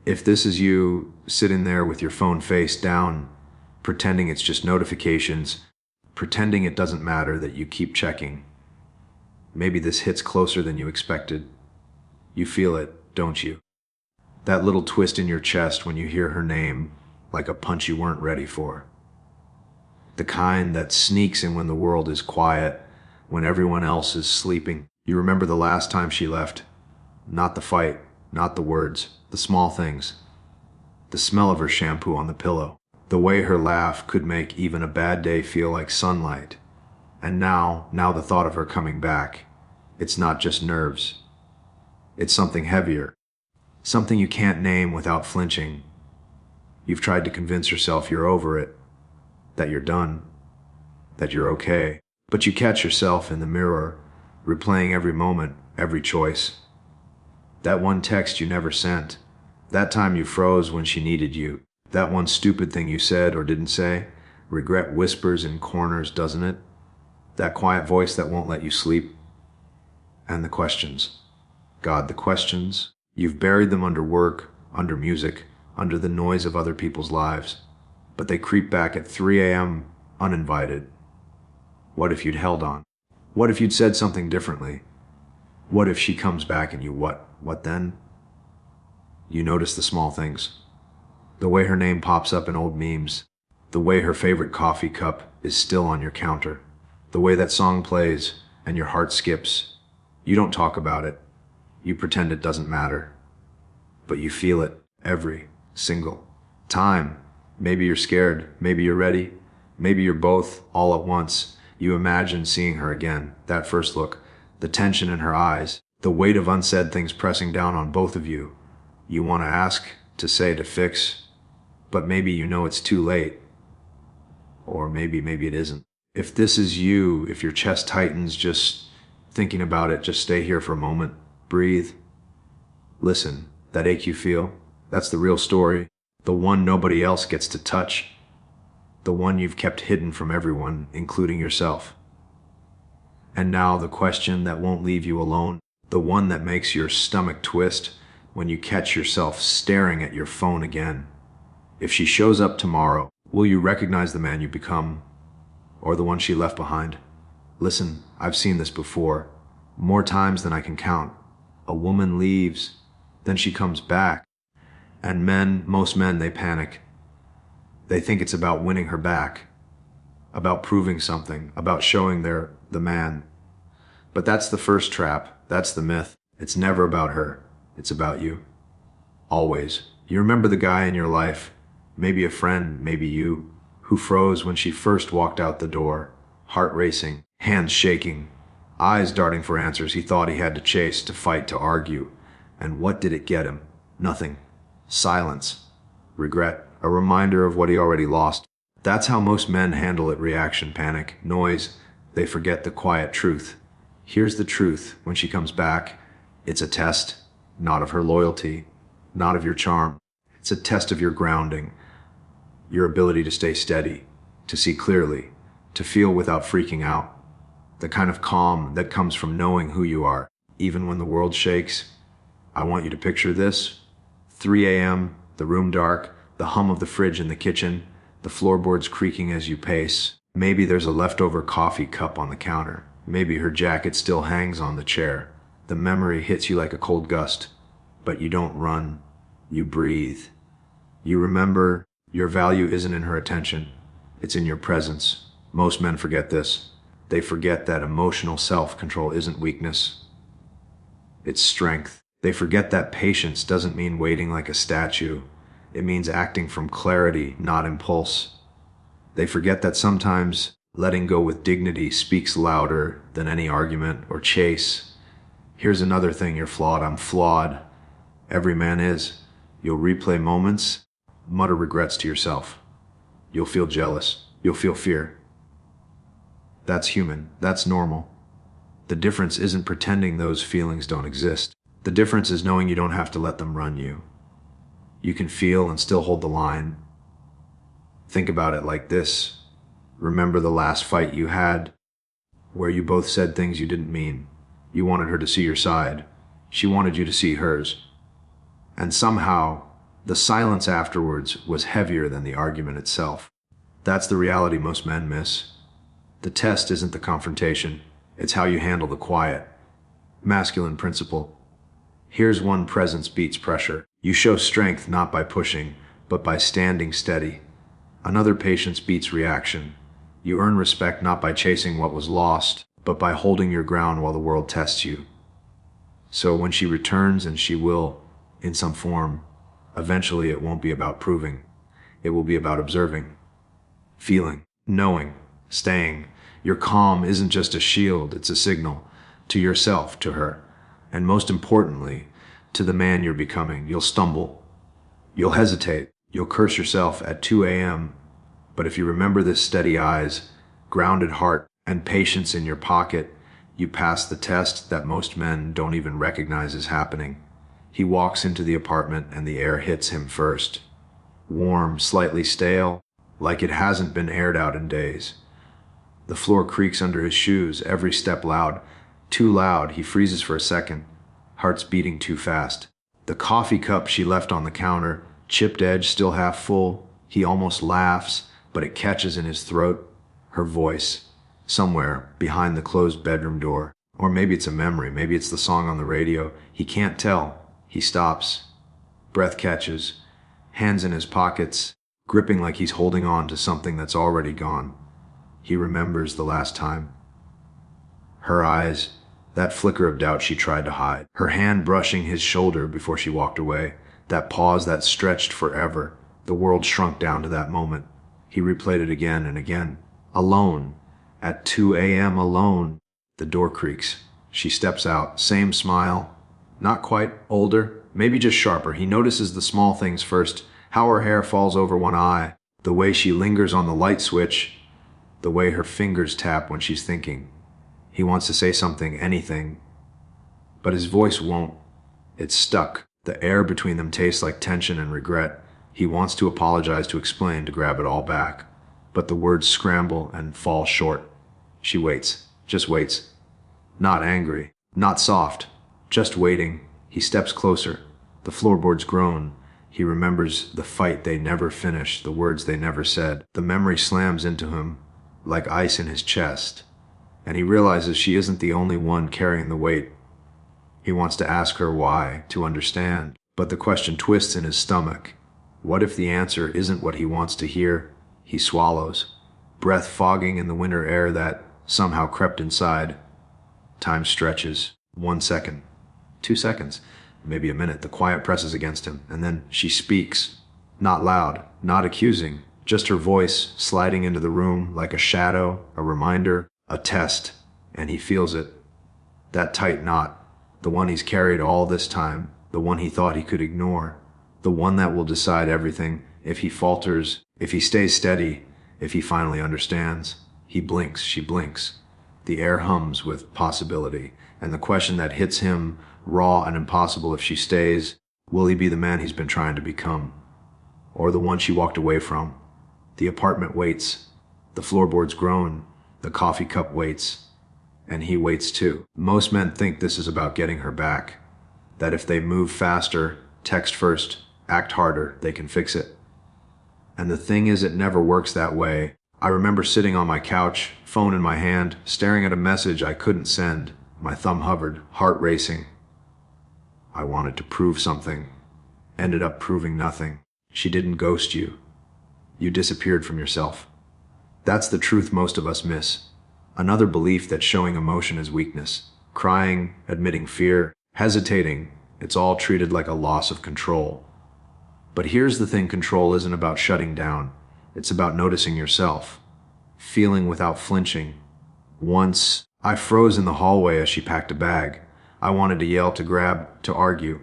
If this is you sitting there with your phone face down, pretending it's just notifications, pretending it doesn't matter that you keep checking, maybe this hits closer than you expected. You feel it, don't you? That little twist in your chest when you hear her name, like a punch you weren't ready for. The kind that sneaks in when the world is quiet, when everyone else is sleeping. You remember the last time she left. Not the fight, not the words, the small things. The smell of her shampoo on the pillow. The way her laugh could make even a bad day feel like sunlight. And now the thought of her coming back. It's not just nerves. It's something heavier. Something you can't name without flinching. You've tried to convince yourself you're over it, that you're done, that you're okay. But you catch yourself in the mirror, replaying every moment, every choice. That one text you never sent. That time you froze when she needed you. That one stupid thing you said or didn't say. Regret whispers in corners, doesn't it? That quiet voice that won't let you sleep. And the questions. God, the questions. You've buried them under work, under music, under the noise of other people's lives. But they creep back at 3 a.m. uninvited. What if you'd held on? What if you'd said something differently? What if she comes back and you what? What then? You notice the small things. The way her name pops up in old memes. The way her favorite coffee cup is still on your counter. The way that song plays and your heart skips. You don't talk about it. You pretend it doesn't matter. But you feel it every single time. Maybe you're scared. Maybe you're ready. Maybe you're both all at once. You imagine seeing her again. That first look. The tension in her eyes. The weight of unsaid things pressing down on both of you. You want to ask, to say, to fix. But maybe you know it's too late. Or maybe it isn't. If this is you, if your chest tightens just thinking about it, just stay here for a moment. Breathe. Listen, that ache you feel, that's the real story. The one nobody else gets to touch. The one you've kept hidden from everyone, including yourself. And now the question that won't leave you alone, the one that makes your stomach twist when you catch yourself staring at your phone again. If she shows up tomorrow, will you recognize the man you become, or the one she left behind? Listen, I've seen this before, more times than I can count. A woman leaves, then she comes back, and most men, they panic. They think it's about winning her back, about proving something, about showing they're the man. But that's the first trap, that's the myth. It's never about her, it's about you. Always. You remember the guy in your life, maybe a friend, maybe you, who froze when she first walked out the door, heart racing, hands shaking, eyes darting for answers he thought he had to chase, to fight, to argue. And what did it get him? Nothing. Silence. Regret. A reminder of what he already lost. That's how most men handle it. Reaction, panic, noise. They forget the quiet truth. Here's the truth. When she comes back, it's a test, not of her loyalty, not of your charm. It's a test of your grounding, your ability to stay steady, to see clearly, to feel without freaking out. The kind of calm that comes from knowing who you are, even when the world shakes. I want you to picture this. 3 a.m., the room dark, the hum of the fridge in the kitchen, the floorboards creaking as you pace. Maybe there's a leftover coffee cup on the counter. Maybe her jacket still hangs on the chair. The memory hits you like a cold gust. But you don't run. You breathe. You remember your value isn't in her attention. It's in your presence. Most men forget this. They forget that emotional self-control isn't weakness. It's strength. They forget that patience doesn't mean waiting like a statue. It means acting from clarity, not impulse. They forget that sometimes letting go with dignity speaks louder than any argument or chase. Here's another thing, you're flawed. I'm flawed. Every man is. You'll replay moments, mutter regrets to yourself. You'll feel jealous. You'll feel fear. That's human. That's normal. The difference isn't pretending those feelings don't exist. The difference is knowing you don't have to let them run you. You can feel and still hold the line. Think about it like this. Remember the last fight you had, where you both said things you didn't mean. You wanted her to see your side. She wanted you to see hers. And somehow, The silence afterwards was heavier than the argument itself. That's the reality most men miss. The test isn't the confrontation, it's how you handle the quiet. Masculine principle. Here's one: presence beats pressure. You show strength not by pushing, but by standing steady. Another: patience beats reaction. You earn respect not by chasing what was lost, but by holding your ground while the world tests you. So when she returns, and she will, in some form, eventually it won't be about proving. It will be about observing, feeling, knowing, staying. Your calm isn't just a shield, it's a signal to yourself, to her, and most importantly, to the man you're becoming. You'll stumble, you'll hesitate, you'll curse yourself at 2 a.m., but if you remember this: steady eyes, grounded heart, and patience in your pocket, you pass the test that most men don't even recognize is happening. He walks into the apartment and the air hits him first. Warm, slightly stale, like it hasn't been aired out in days. The floor creaks under his shoes, every step loud. Too loud, he freezes for a second, heart's beating too fast. The coffee cup she left on the counter, chipped edge still half full. He almost laughs, but it catches in his throat. Her voice, somewhere behind the closed bedroom door. Or maybe it's a memory, maybe it's the song on the radio. He can't tell. He stops. Breath catches. Hands in his pockets, gripping like he's holding on to something that's already gone. He remembers the last time. Her eyes, that flicker of doubt she tried to hide. Her hand brushing his shoulder before she walked away. That pause that stretched forever. The world shrunk down to that moment. He replayed it again and again. Alone. At 2 a.m. alone. The door creaks. She steps out. Same smile. Not quite older, maybe just sharper. He notices the small things first. How her hair falls over one eye. The way she lingers on the light switch. The way her fingers tap when she's thinking. He wants to say something, anything. But his voice won't. It's stuck. The air between them tastes like tension and regret. He wants to apologize, to explain, to grab it all back. But the words scramble and fall short. She waits. Just waits. Not angry. Not soft. Just waiting. He steps closer. The floorboards groan. He remembers the fight they never finished, the words they never said. The memory slams into him like ice in his chest. And he realizes she isn't the only one carrying the weight. He wants to ask her why, to understand. But the question twists in his stomach. What if the answer isn't what he wants to hear? He swallows. Breath fogging in the winter air that somehow crept inside. Time stretches. 1 second. 2 seconds. Maybe a minute. The quiet presses against him. And then she speaks. Not loud. Not accusing. Just her voice sliding into the room like a shadow, a reminder, a test. And he feels it. That tight knot. The one he's carried all this time. The one he thought he could ignore. The one that will decide everything. If he falters, if he stays steady, if he finally understands. He blinks, she blinks. The air hums with possibility. And the question that hits him, raw and impossible if she stays, will he be the man he's been trying to become? Or the one she walked away from? The apartment waits. The floorboards groan. The coffee cup waits. And he waits too. Most men think this is about getting her back. That if they move faster, text first, act harder, they can fix it. And the thing is, it never works that way. I remember sitting on my couch, phone in my hand, staring at a message I couldn't send. My thumb hovered, heart racing. I wanted to prove something. Ended up proving nothing. She didn't ghost you. You disappeared from yourself. That's the truth most of us miss. Another belief that showing emotion is weakness. Crying, admitting fear, hesitating, it's all treated like a loss of control. But here's the thing: control isn't about shutting down. It's about noticing yourself. Feeling without flinching. Once, I froze in the hallway as she packed a bag. I wanted to yell, to grab, to argue.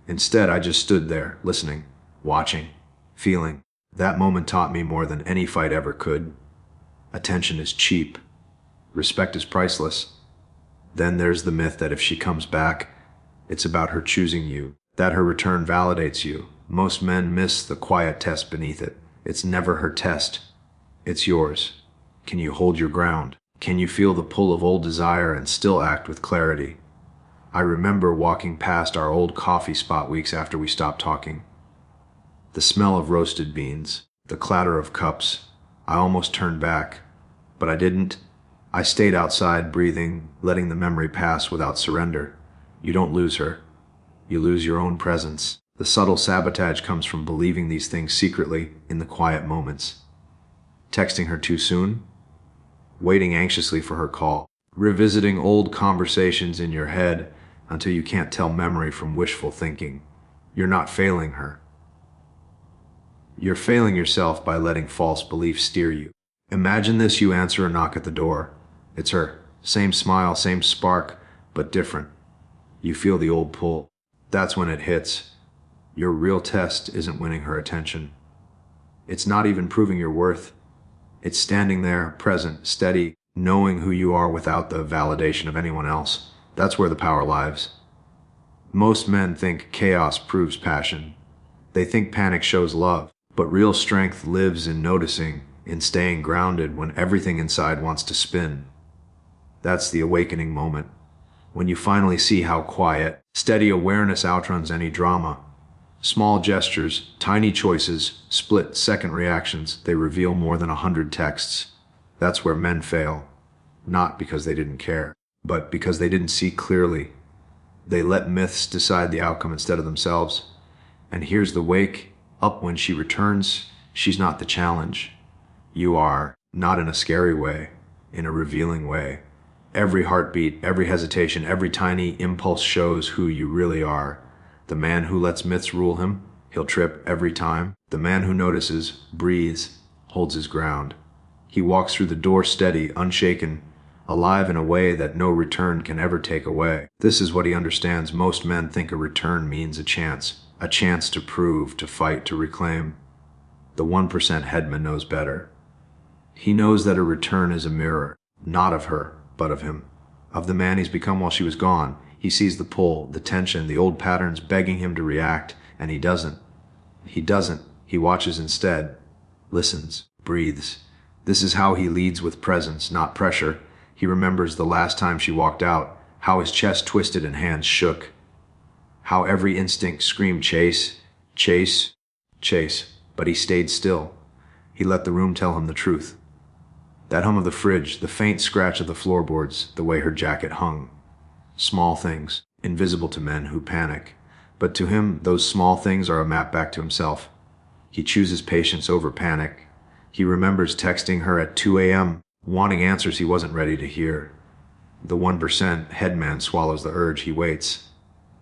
Instead, I just stood there, listening, watching, feeling. That moment taught me more than any fight ever could. Attention is cheap. Respect is priceless. Then there's the myth that if she comes back, it's about her choosing you, that her return validates you. Most men miss the quiet test beneath it. It's never her test. It's yours. Can you hold your ground? Can you feel the pull of old desire and still act with clarity? I remember walking past our old coffee spot weeks after we stopped talking. The smell of roasted beans, the clatter of cups. I almost turned back, but I didn't. I stayed outside, breathing, letting the memory pass without surrender. You don't lose her. You lose your own presence. The subtle sabotage comes from believing these things secretly in the quiet moments. Texting her too soon? Waiting anxiously for her call. Revisiting old conversations in your head until you can't tell memory from wishful thinking. You're not failing her. You're failing yourself by letting false beliefs steer you. Imagine this: you answer a knock at the door. It's her. Same smile, same spark, but different. You feel the old pull. That's when it hits. Your real test isn't winning her attention. It's not even proving your worth. It's standing there, present, steady, knowing who you are without the validation of anyone else. That's where the power lies. Most men think chaos proves passion. They think panic shows love. But real strength lives in noticing, in staying grounded when everything inside wants to spin. That's the awakening moment. When you finally see how quiet, steady awareness outruns any drama. Small gestures, tiny choices, split-second reactions, they reveal more than 100 texts. That's where men fail. Not because they didn't care, but because they didn't see clearly. They let myths decide the outcome instead of themselves. And here's the wake. Up when she returns, she's not the challenge. You are, not in a scary way, in a revealing way. Every heartbeat, every hesitation, every tiny impulse shows who you really are. The man who lets myths rule him, he'll trip every time. The man who notices, breathes, holds his ground. He walks through the door steady, unshaken, alive in a way that no return can ever take away. This is what he understands. Most men think a return means a chance to prove, to fight, to reclaim. The 1% headman knows better. He knows that a return is a mirror, not of her, but of him, of the man he's become while she was gone. He sees the pull, the tension, the old patterns begging him to react, and he doesn't. He watches instead, listens, breathes. This is how he leads, with presence, not pressure. He remembers the last time she walked out, how his chest twisted and hands shook. How every instinct screamed chase, chase, chase, but he stayed still. He let the room tell him the truth. That hum of the fridge, the faint scratch of the floorboards, the way her jacket hung. Small things, invisible to men who panic. But to him, those small things are a map back to himself. He chooses patience over panic. He remembers texting her at 2 a.m., wanting answers he wasn't ready to hear. The 1% headman swallows the urge. He waits.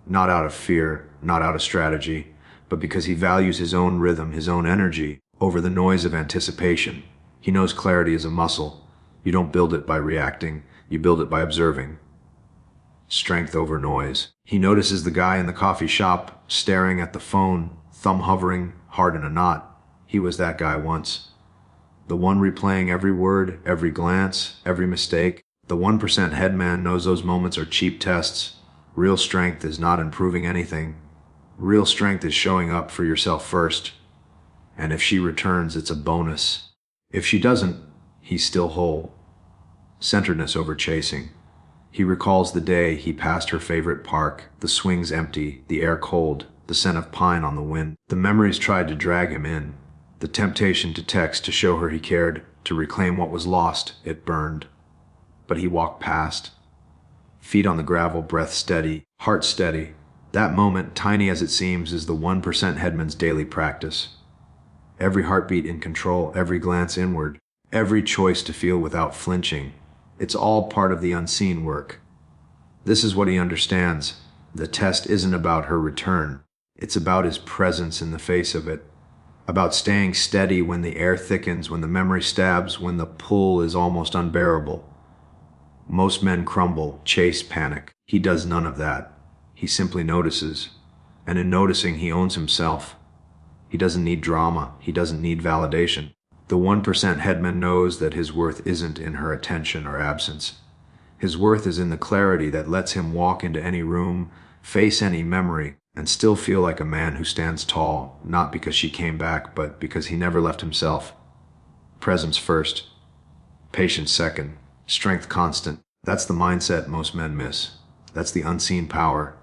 Not out of fear, not out of strategy, but because he values his own rhythm, his own energy, over the noise of anticipation. He knows clarity is a muscle. You don't build it by reacting, you build it by observing. Strength over noise. He notices the guy in the coffee shop, staring at the phone, thumb hovering, heart in a knot. He was that guy once. The one replaying every word, every glance, every mistake. The 1% headman knows those moments are cheap tests. Real strength is not improving anything. Real strength is showing up for yourself first. And if she returns, it's a bonus. If she doesn't, he's still whole. Centeredness over chasing. He recalls the day he passed her favorite park, the swings empty, the air cold, the scent of pine on the wind. The memories tried to drag him in. The temptation to text to show her he cared, to reclaim what was lost, it burned. But he walked past. Feet on the gravel, breath steady, heart steady. That moment, tiny as it seems, is the 1% headman's daily practice. Every heartbeat in control, every glance inward, every choice to feel without flinching. It's all part of the unseen work. This is what he understands. The test isn't about her return. It's about his presence in the face of it. About staying steady when the air thickens, when the memory stabs, when the pull is almost unbearable. Most men crumble, chase, panic. He does none of that. He simply notices. And in noticing, he owns himself. He doesn't need drama. He doesn't need validation. The 1% headman knows that his worth isn't in her attention or absence. His worth is in the clarity that lets him walk into any room, face any memory, and still feel like a man who stands tall, not because she came back, but because he never left himself. Presence first. Patience second. Strength constant. That's the mindset most men miss. That's the unseen power.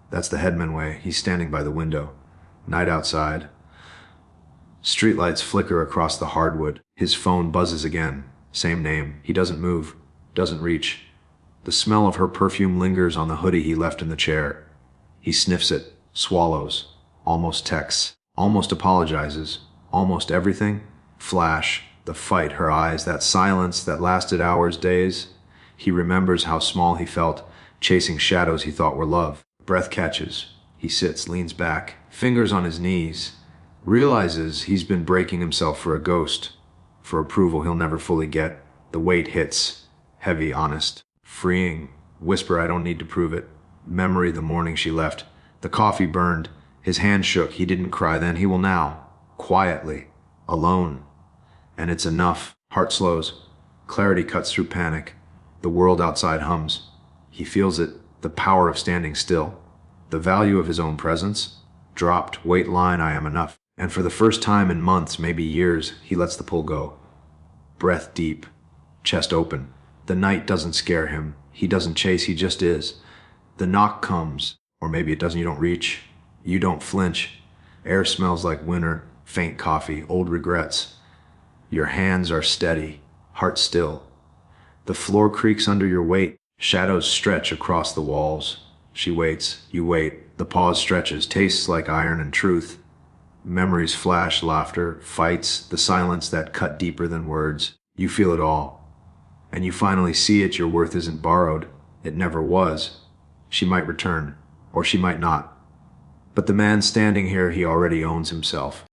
That's the headman way. He's standing by the window. Night outside. Streetlights flicker across the hardwood. His phone buzzes again. Same name. He doesn't move, doesn't reach. The smell of her perfume lingers on the hoodie he left in the chair. He sniffs it, swallows, almost texts, almost apologizes, almost everything. Flash, the fight, her eyes, that silence that lasted hours, days. He remembers how small he felt, chasing shadows he thought were love. Breath catches. He sits, leans back, fingers on his knees. Realizes he's been breaking himself for a ghost, for approval he'll never fully get. The weight hits, heavy, honest, freeing. Whisper, I don't need to prove it. Memory, the morning she left. The coffee burned. His hand shook. He didn't cry then. He will now. Quietly. Alone. And it's enough. Heart slows. Clarity cuts through panic. The world outside hums. He feels it. The power of standing still. The value of his own presence. Dropped. Weight line, I am enough. And for the first time in months, maybe years, he lets the pull go. Breath deep. Chest open. The night doesn't scare him. He doesn't chase, he just is. The knock comes. Or maybe it doesn't, you don't reach. You don't flinch. Air smells like winter, faint coffee, old regrets. Your hands are steady, heart still. The floor creaks under your weight. Shadows stretch across the walls. She waits, you wait. The pause stretches, tastes like iron and truth. Memories flash, laughter, fights, the silence that cut deeper than words. You feel it all. And you finally see it, your worth isn't borrowed. It never was. She might return, or she might not. But the man standing here, he already owns himself.